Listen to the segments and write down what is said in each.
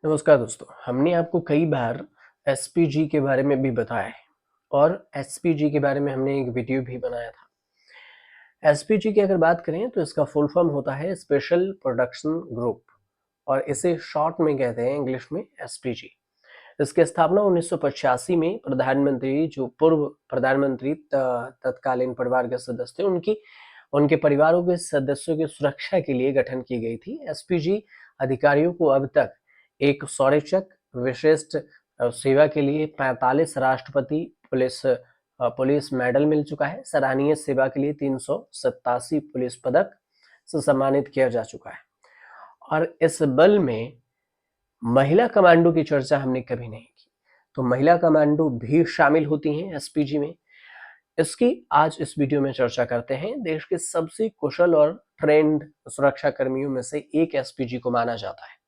नमस्कार दोस्तों, हमने आपको कई बार एसपीजी के बारे में भी बताया है और एसपीजी के बारे में हमने एक वीडियो भी बनाया था। एसपीजी की अगर बात करें तो इसका फुल फॉर्म होता है स्पेशल प्रोडक्शन ग्रुप और इसे शॉर्ट में कहते हैं इंग्लिश में एसपीजी। इसकी स्थापना 1985 में प्रधानमंत्री जो पूर्व प्रधानमंत्री तत्कालीन परिवार के सदस्य थे उनके परिवारों के सदस्यों की सुरक्षा के लिए गठन की गई थी। एसपीजी अधिकारियों को अब तक एक शौर्यचक विशिष्ट सेवा के लिए 45 राष्ट्रपति पुलिस मेडल मिल चुका है। सराहनीय सेवा के लिए 387 पुलिस पदक से सम्मानित किया जा चुका है और इस बल में महिला कमांडो की चर्चा हमने कभी नहीं की, तो महिला कमांडो भी शामिल होती हैं एसपीजी में। इसकी आज इस वीडियो में चर्चा करते हैं। देश के सबसे कुशल और ट्रेंड सुरक्षा कर्मियों में से एक एसपीजी को माना जाता है।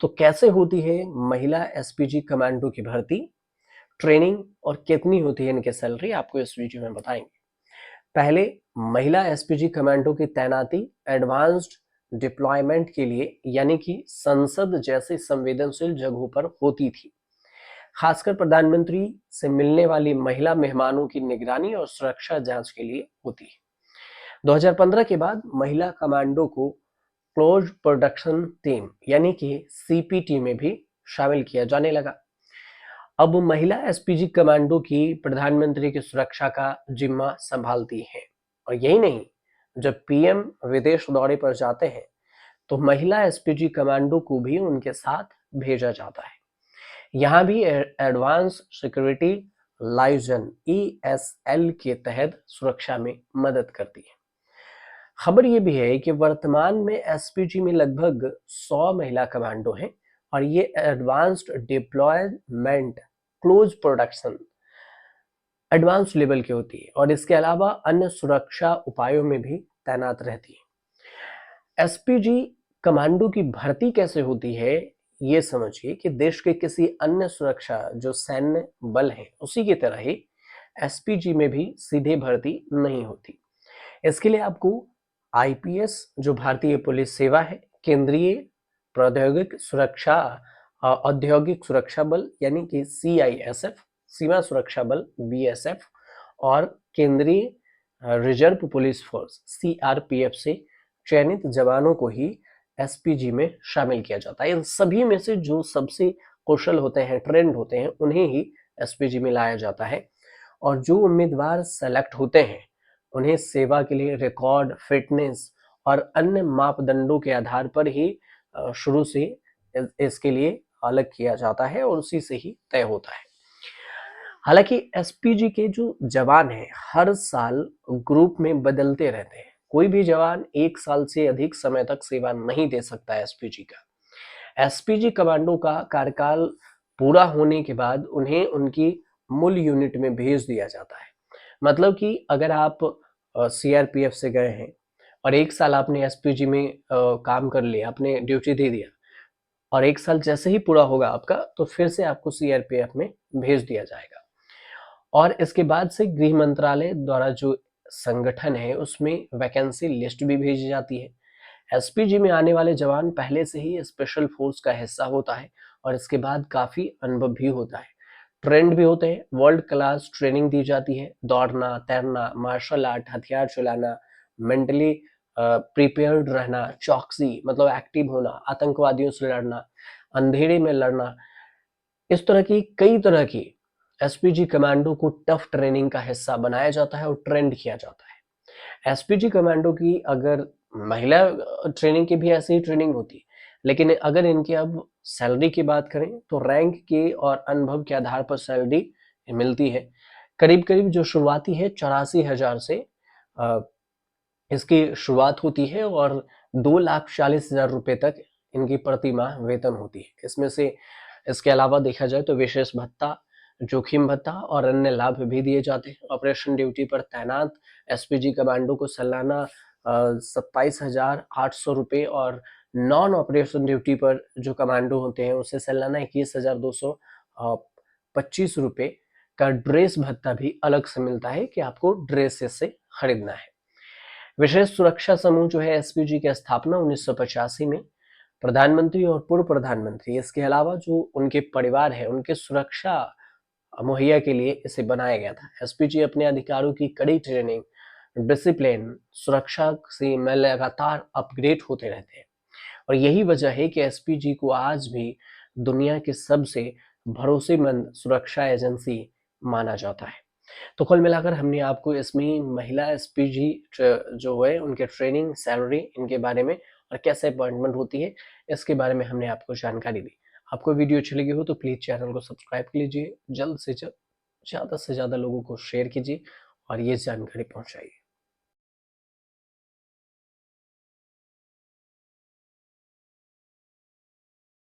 तो कैसे होती है महिला एसपीजी कमांडो की भर्ती, ट्रेनिंग और कितनी होती है इनकी सैलरी, आपको इस वीडियो में बताएंगे। पहले महिला एसपीजी कमांडो की तैनाती एडवांस्ड डिप्लॉयमेंट के लिए यानी कि संसद जैसे संवेदनशील जगहों पर होती थी। खासकर प्रधानमंत्री से मिलने वाली महिला मेहमानों की निगरानी और सुरक्षा जांच के लिए होती है। 2015 के बाद महिला कमांडो को क्लोज प्रोडक्शन टीम यानी कि सीपीटी में भी शामिल किया जाने लगा। अब महिला एसपीजी कमांडो की प्रधानमंत्री की सुरक्षा का जिम्मा संभालती हैं और यही नहीं, जब पीएम विदेश दौरे पर जाते हैं तो महिला एसपीजी कमांडो को भी उनके साथ भेजा जाता है। यहाँ भी एडवांस सिक्योरिटी लाइजन ईएसएल के तहत सुरक्षा में मदद करती है। खबर ये भी है कि वर्तमान में एसपीजी में लगभग 100 महिला कमांडो हैं और ये advanced deployment close production advance level की होती है और इसके अलावा अन्य सुरक्षा उपायों में भी तैनात रहती है। एसपीजी कमांडो की भर्ती कैसे होती है, ये समझिए कि देश के किसी अन्य सुरक्षा जो सैन्य बल है उसी की तरह ही एसपीजी में भी सीधे भर्ती नहीं होती। इसके लिए आपको आईपीएस जो भारतीय पुलिस सेवा है, केंद्रीय प्रौद्योगिक सुरक्षा औद्योगिक सुरक्षा बल यानी कि सीआईएसएफ, सीमा सुरक्षा बल बीएसएफ और केंद्रीय रिजर्व पुलिस फोर्स सीआरपीएफ से चयनित जवानों को ही एसपीजी में शामिल किया जाता है। इन सभी में से जो सबसे कुशल होते हैं, ट्रेंड होते हैं, उन्हें ही एसपीजी में लाया जाता है और जो उम्मीदवार सेलेक्ट होते हैं उन्हें सेवा के लिए रिकॉर्ड, फिटनेस और अन्य मापदंडों के आधार पर ही शुरू से इसके लिए अलग किया जाता है और उसी से ही तय होता है। हालांकि एसपीजी के जो जवान हैं हर साल ग्रुप में बदलते रहते हैं। कोई भी जवान 1 साल से अधिक समय तक सेवा नहीं दे सकता है एसपीजी का। एसपीजी कमांडो का कार्यकाल पूरा होने के बाद उन्हें उनकी मूल यूनिट में भेज दिया जाता है। मतलब कि अगर आप सीआरपीएफ से गए हैं और 1 साल आपने एसपीजी में काम कर लिया, आपने ड्यूटी दे दिया और 1 साल जैसे ही पूरा होगा आपका तो फिर से आपको सीआरपीएफ में भेज दिया जाएगा और इसके बाद से गृह मंत्रालय द्वारा जो संगठन है उसमें वैकेंसी लिस्ट भी भेजी जाती है। एसपीजी में आने वाले जवान पहले से ही स्पेशल फोर्स का हिस्सा होता है और इसके बाद काफी अनुभव भी होता है, ट्रेंड भी होते हैं। वर्ल्ड क्लास ट्रेनिंग दी जाती है, दौड़ना, तैरना, मार्शल आर्ट, हथियार चलाना, मेंटली प्रिपेयर्ड रहना, चौकसी मतलब एक्टिव होना, आतंकवादियों से लड़ना, अंधेरे में लड़ना, इस तरह की कई तरह की एसपीजी कमांडो को टफ ट्रेनिंग का हिस्सा बनाया जाता है और ट्रेंड किया जाता है। एसपीजी कमांडो की अगर महिला ट्रेनिंग की भी ऐसी ही ट्रेनिंग होती है, लेकिन अगर इनकी अब सैलरी की बात करें तो रैंक के और अनुभव के आधार पर सैलरी मिलती है। करीब करीब जो शुरुआती है 84,000 से इसकी शुरुआत होती है और 2,40,000 रुपए तक इनकी प्रति माह वेतन होती है। इसमें से इसके अलावा देखा जाए तो विशेष भत्ता, जोखिम भत्ता और अन्य लाभ भी दिए जाते हैं। ऑपरेशन ड्यूटी पर तैनात एसपीजी कमांडो को सालाना 27,800 रुपये और नॉन ऑपरेशन ड्यूटी पर जो कमांडो होते हैं उसे सालाना 21,225 रुपये का ड्रेस भत्ता भी अलग से मिलता है कि आपको ड्रेस से खरीदना है। विशेष सुरक्षा समूह जो है एसपीजी की स्थापना 1985 में प्रधानमंत्री और पूर्व प्रधानमंत्री, इसके अलावा जो उनके परिवार है, उनके सुरक्षा मुहैया के लिए इसे बनाया गया था। एसपीजी अपने अधिकारों की कड़ी ट्रेनिंग, डिसिप्लिन, सुरक्षा से में लगातार अपग्रेड होते रहते हैं और यही वजह है कि एसपीजी को आज भी दुनिया की सबसे भरोसेमंद सुरक्षा एजेंसी माना जाता है। तो कुल मिलाकर हमने आपको इसमें महिला एसपीजी जो है उनके ट्रेनिंग, सैलरी, इनके बारे में और कैसे अपॉइंटमेंट होती है, इसके बारे में हमने आपको जानकारी दी। आपको वीडियो अच्छी लगी हो तो प्लीज़ चैनल को सब्सक्राइब कीजिए, जल्द से जल्द ज़्यादा से ज़्यादा लोगों को शेयर कीजिए और ये जानकारी पहुँचाइए।